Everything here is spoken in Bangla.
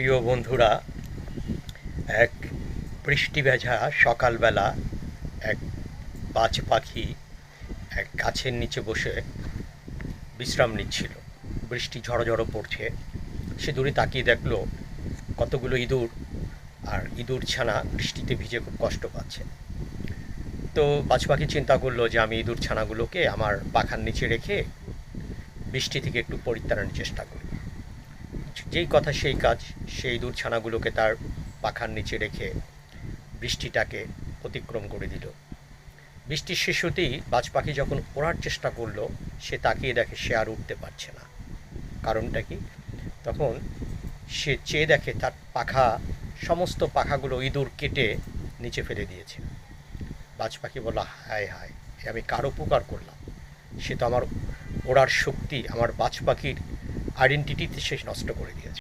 প্রিয় বন্ধুরা, এক বৃষ্টি ভেজা সকালবেলা এক বাজ পাখি এক গাছের নিচে বসে বিশ্রাম নিচ্ছিল। বৃষ্টি ঝড়ো ঝড়ো পড়ছে। সে দূরে তাকিয়ে দেখলো কতগুলো ইঁদুর আর ইঁদুর ছানা বৃষ্টিতে ভিজে খুব কষ্ট পাচ্ছে। তো বাজ পাখি চিন্তা করলো যে আমি ইঁদুর ছানাগুলোকে আমার পাখার নিচে রেখে বৃষ্টি থেকে একটু পরিত্রাণের চেষ্টা করি। যেই কথা সেই কাজ, সেই ইঁদুর ছানাগুলোকে তার পাখার নিচে রেখে বৃষ্টিটাকে অতিক্রম করে দিল। বৃষ্টির শেষ হতেই বাজ পাখি যখন ওড়ার চেষ্টা করলো, সে তাকিয়ে দেখে সে আর উঠতে পারছে না। কারণটা কি? তখন সে চেয়ে দেখে তার পাখা, সমস্ত পাখাগুলো ইঁদুর কেটে নিচে ফেলে দিয়েছে। বাজ পাখি বলল, হায় হায়, এ আমি কার উপকার করলাম? সে তো আমার ওড়ার শক্তি, আমার বাজ পাখির আইডেন্টিটিতে সে নষ্ট করে দিয়েছে।